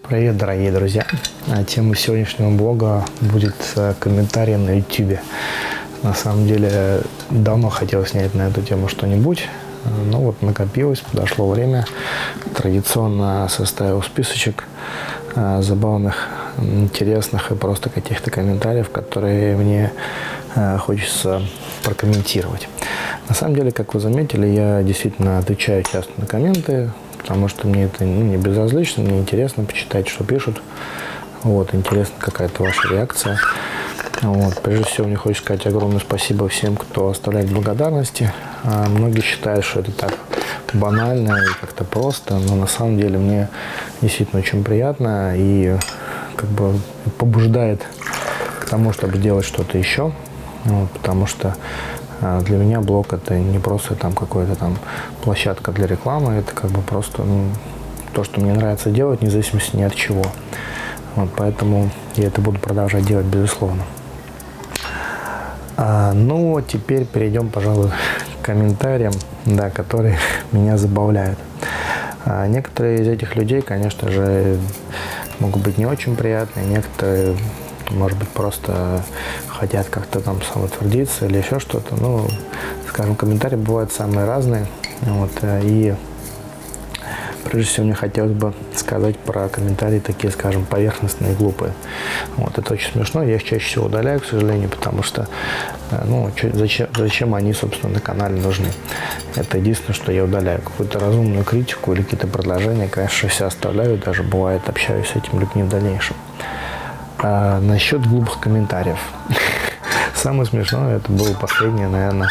Привет, дорогие друзья! Тема сегодняшнего блога будет комментарий на YouTube. На самом деле, давно хотел снять на эту тему что-нибудь, но вот накопилось, подошло время. Традиционно составил списочек забавных, интересных и просто каких-то комментариев, которые мне хочется прокомментировать. На самом деле, как вы заметили, я действительно отвечаю часто на комменты, потому что мне это не безразлично, мне интересно почитать, что пишут. Вот, интересно какая-то ваша реакция. Вот, прежде всего, мне хочется сказать огромное спасибо всем, кто оставляет благодарности. Многие считают, что это так банально и как-то просто, но на самом деле мне действительно очень приятно и как бы побуждает к тому, чтобы делать что-то еще. Вот, потому что для меня блог это не просто там какая-то там площадка для рекламы, это как бы просто то, что мне нравится делать, вне зависимости ни от чего. Вот, поэтому я это буду продолжать делать, безусловно. Ну, теперь перейдем, пожалуй, к комментариям, да, которые меня забавляют. Некоторые из этих людей, конечно же, могут быть не очень приятные, некоторые, может быть, просто хотят как-то там самоутвердиться или еще что-то. Ну, скажем, комментарии бывают самые разные. Вот, и прежде всего мне хотелось бы сказать про комментарии такие, скажем, поверхностные и глупые. Вот, это очень смешно, я их чаще всего удаляю, к сожалению, потому что, ну, зачем они, собственно, на канале нужны. Это единственное, что я удаляю. Какую-то разумную критику или какие-то предложения, конечно, все оставляю, даже бывает общаюсь с этими людьми в дальнейшем. Насчет глупых комментариев. Самое смешное, это было последнее, наверное,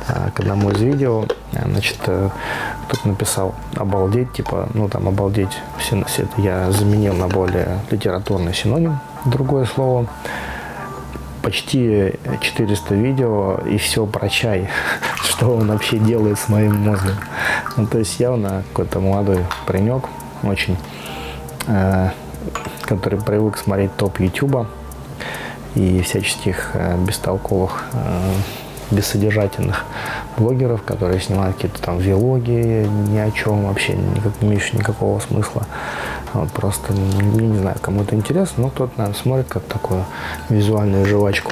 к одному из видео. Значит, кто-то написал обалдеть, типа, ну там обалдеть, все это я заменил на более литературный синоним, другое слово. Почти 400 видео и все про чай, что он вообще делает с моим мозгом. Ну, то есть явно какой-то молодой паренек, очень который привык смотреть топ Ютуба и всяческих бестолковых, бессодержательных блогеров, которые снимают какие-то там влоги ни о чем, вообще не имеющие никакого смысла. Вот, просто, я не знаю, кому это интересно, но кто-то, наверное, смотрит как такую визуальную жвачку.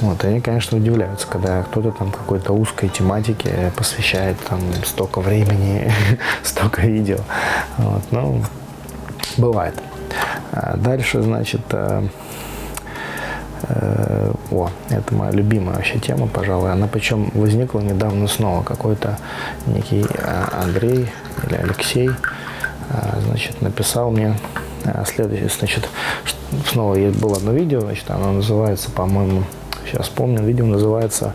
Вот, и они, конечно, удивляются, когда кто-то там какой-то узкой тематике посвящает там столько времени, столько видео. Вот, ну, бывает. Дальше, значит, это моя любимая вообще тема, пожалуй. Она причем возникла недавно снова. Какой-то некий Андрей или Алексей, значит, написал мне следующее. Значит, снова было одно видео, значит, оно называется, по-моему, сейчас помню, видео называется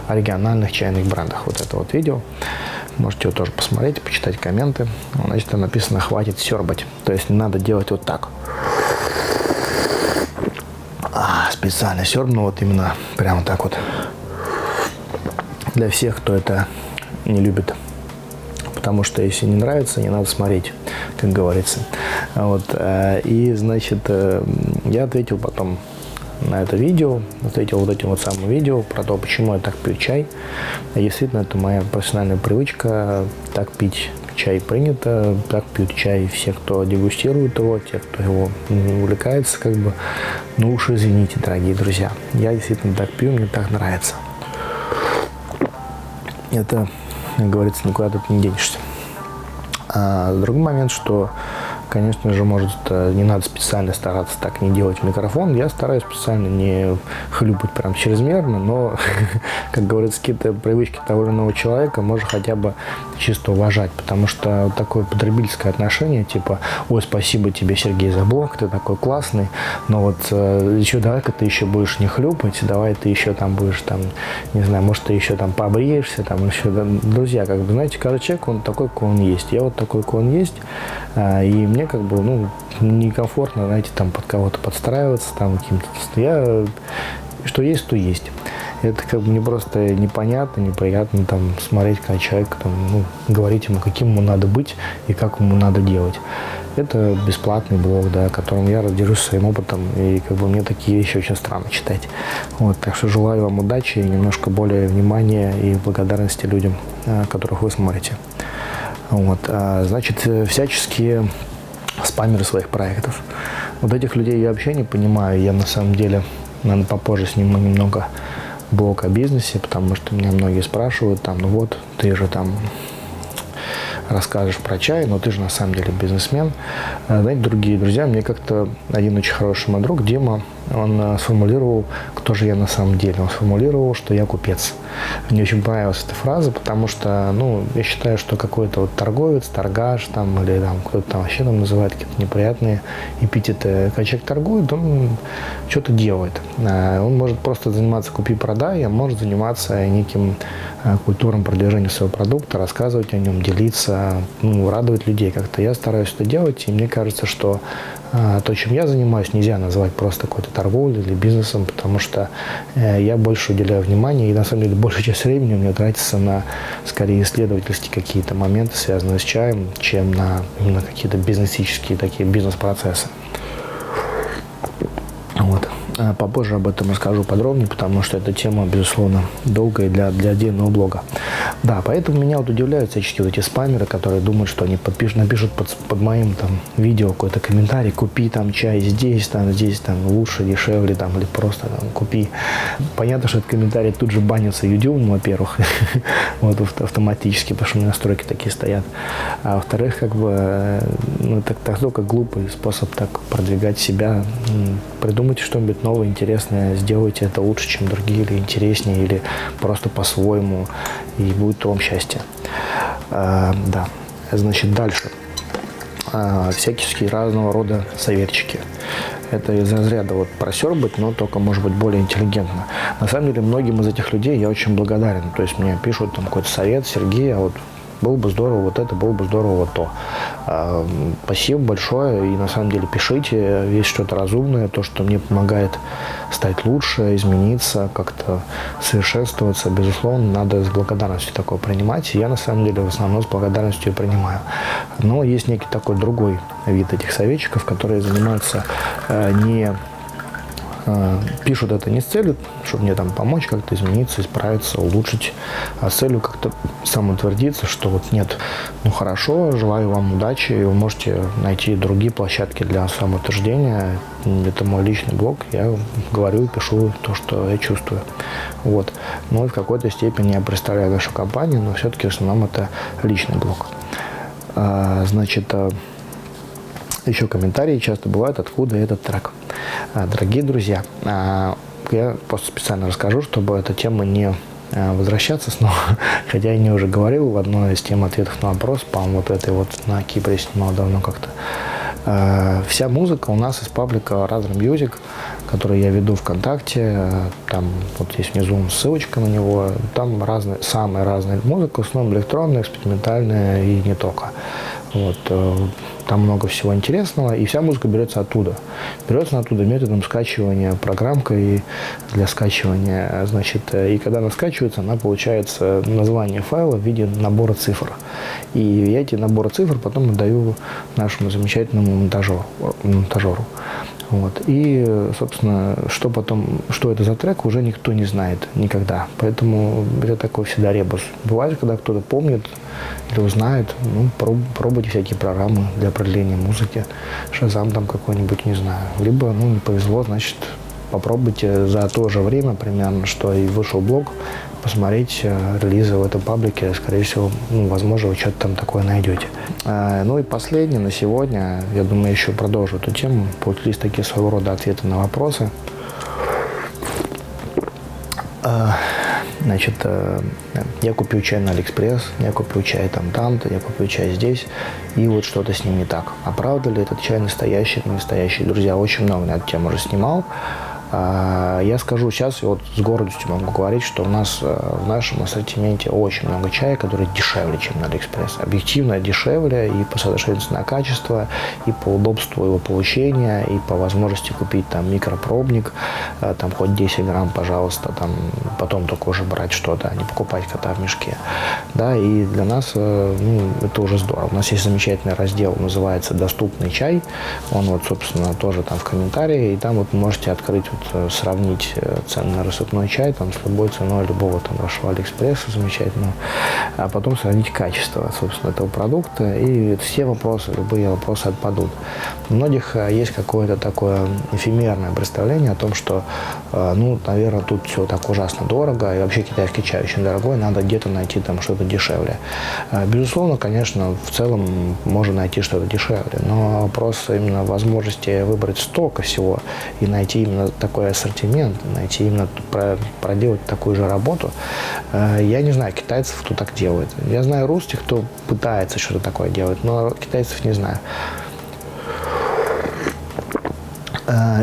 «О региональных чайных брендах». Вот это вот видео. Можете его тоже посмотреть, почитать комменты. Значит, там написано «Хватит сёрбать». То есть не надо делать вот так. Специально сёрбну, вот именно прямо так вот. Для всех, кто это не любит. Потому что если не нравится, не надо смотреть, как говорится. Вот. И, значит, я ответил потом на это видео, ответил вот этим вот самым видео про то, почему я так пью чай. И действительно, это моя профессиональная привычка. Так пить чай принято, так пьют чай все, кто дегустирует его, те, кто его увлекается, как бы. Ну уж извините, дорогие друзья, я действительно так пью, мне так нравится. Это, как говорится, никуда тут не денешься. Другой момент, что, конечно же, может, не надо специально стараться так не делать в микрофон. Я стараюсь специально не хлюпать прям чрезмерно, но, как говорится, какие-то привычки того или иного человека можно хотя бы чисто уважать, потому что такое потребительское отношение, типа, ой, спасибо тебе, Сергей, за блог, ты такой классный, но вот еще давай-ка ты еще будешь не хлюпать, давай ты еще там будешь, там, не знаю, может, ты еще там побреешься, там, еще, да. Друзья, как бы, знаете, каждый человек, он такой, какой он есть. Я вот такой, какой он есть, и мне как бы, ну, некомфортно, знаете, там под кого-то подстраиваться, там, каким-то, я, что есть, то есть. Это как бы мне просто непонятно, неприятно там смотреть, когда человек там, ну, говорить ему, каким ему надо быть и как ему надо делать. Это бесплатный блог, да, которым я разделюсь своим опытом, и как бы мне такие вещи очень странно читать. Вот, так что желаю вам удачи и немножко более внимания и благодарности людям, которых вы смотрите. Вот, значит, всяческие спамеры своих проектов. Вот этих людей я вообще не понимаю. Я на самом деле, наверное, попозже сниму немного блог о бизнесе, потому что меня многие спрашивают, там, ну вот, ты же там расскажешь про чай, но ты же на самом деле бизнесмен. Знаете, другие друзья, мне как-то один очень хороший мой друг, Дима, он сформулировал, кто же я на самом деле. Он сформулировал, что я купец. Мне очень понравилась эта фраза, потому что, ну, я считаю, что какой-то вот торговец, торгаш, там, или там кто-то там вообще там называет какие-то неприятные эпитеты. Когда человек торгует, он что-то делает. Он может просто заниматься купи-продай, а может заниматься неким культурным продвижением своего продукта, рассказывать о нем, делиться, ну, радовать людей как-то. Я стараюсь это делать, и мне кажется, что то, чем я занимаюсь, нельзя назвать просто какой-то торговлей или бизнесом, потому что я больше уделяю внимания, и на самом деле большая часть времени у меня тратится на, скорее, исследовательские какие-то моменты, связанные с чаем, чем на именно какие-то бизнесические такие бизнес-процессы. Вот. Попозже об этом расскажу подробнее, потому что эта тема, безусловно, долгая для отдельного блога. Да, поэтому меня вот удивляют всячески вот эти спамеры, которые думают, что они напишут под моим там видео какой-то комментарий: купи там чай здесь там лучше, дешевле, там, или просто там, купи. Понятно, что этот комментарий тут же банится YouTube, во-первых, вот автоматически, потому что у меня настройки такие стоят. А во-вторых, как бы, ну, так только глупый способ так продвигать себя. Придумайте что-нибудь новое, интересное, сделайте это лучше, чем другие, или интереснее, или просто по-своему, и будет вам счастье. Да, значит, дальше. Всякие разного рода советчики. Это из разряда вот просербать, но только, может быть, более интеллигентно. На самом деле, многим из этих людей я очень благодарен. То есть мне пишут там какой-то совет: Сергей, а вот было бы здорово вот это, было бы здорово вот то. Спасибо большое. И на самом деле пишите, есть что-то разумное, то, что мне помогает стать лучше, измениться, как-то совершенствоваться. Безусловно, надо с благодарностью такое принимать. И я на самом деле в основном с благодарностью и принимаю. Но есть некий такой другой вид этих советчиков, которые занимаются пишут это не с целью, чтобы мне там помочь как-то измениться, исправиться, улучшить, а с целью как-то самоутвердиться, что вот нет, ну хорошо, желаю вам удачи, и вы можете найти другие площадки для самоутверждения. Это мой личный блог, я говорю и пишу то, что я чувствую. Вот. Ну и в какой-то степени я представляю нашу компанию, но все-таки в основном это личный блог. Значит, еще комментарии часто бывают, откуда этот трек. Дорогие друзья, я просто специально расскажу, чтобы эта тема не возвращаться снова, хотя я не уже говорил в одной из тем ответов на вопрос, по-моему, вот этой вот на Кипре снимал давно как-то. Вся музыка у нас из паблика Razor Music, который я веду ВКонтакте, там вот есть внизу ссылочка на него, там самая разная музыка, в основном электронная, экспериментальная и не только. Вот, там много всего интересного, и вся музыка берется оттуда. Берется оттуда методом скачивания, программкой для скачивания, значит, и когда она скачивается, она получается название файла в виде набора цифр. И я эти наборы цифр потом отдаю нашему замечательному монтажеру. Вот. И, собственно, что это за трек, уже никто не знает никогда. Поэтому это такой всегда ребус. Бывает, когда кто-то помнит или узнает, ну, пробуйте всякие программы для продления музыки. Шазам там какой-нибудь, не знаю. Либо, ну, не повезло, значит, попробуйте за то же время примерно, что и вышел блог, посмотреть релизы в этом паблике. Скорее всего, ну, возможно, вы что-то там такое найдете. Ну и последнее на сегодня, я думаю, еще продолжу эту тему. Получились такие своего рода ответы на вопросы. Значит, я купил чай на Алиэкспресс, я купил чай там-то, я купил чай здесь, и вот что-то с ним не так. А правда ли этот чай настоящий, не настоящий? Друзья, очень много на эту тему уже снимал. Я скажу сейчас, вот с гордостью могу говорить, что у нас в нашем ассортименте очень много чая, который дешевле, чем на Алиэкспресс. Объективно дешевле и по соотношению цена-качество, и по удобству его получения, и по возможности купить там микропробник, там хоть 10 грамм, пожалуйста, там потом только уже брать что-то, а не покупать кота в мешке. Да, и для нас ну, это уже здорово. У нас есть замечательный раздел, называется «Доступный чай». Он вот, собственно, тоже там в комментарии, и там вот вы можете открыть вот сравнить цены на рассыпной чай там, с любой ценой любого там вашего Алиэкспресса замечательного, а потом сравнить качество, собственно, этого продукта, и все вопросы, любые вопросы отпадут. У многих есть какое-то такое эфемерное представление о том, что, ну, наверное, тут все так ужасно дорого, и вообще китайский чай очень дорогой, надо где-то найти там что-то дешевле. Безусловно, конечно, в целом можно найти что-то дешевле, но вопрос именно возможности выбрать столько всего и найти именно такой ассортимент, найти именно проделать такую же работу. Я не знаю китайцев, кто так делает. Я знаю русских, кто пытается что-то такое делать, но китайцев не знаю.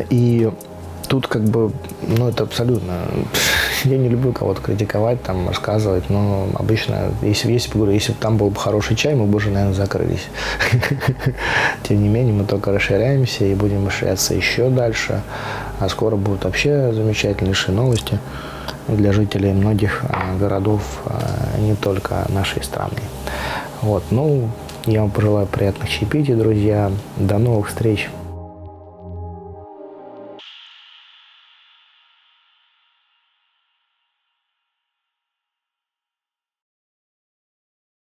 И тут как бы, ну, это абсолютно... Я не люблю кого-то критиковать, там, рассказывать, но обычно, если бы там был бы хороший чай, мы бы уже, наверное, закрылись. Тем не менее, мы только расширяемся и будем расширяться еще дальше. А скоро будут вообще замечательнейшие новости для жителей многих городов, не только нашей страны. Вот, ну, я вам пожелаю приятных чаепитий, друзья. До новых встреч!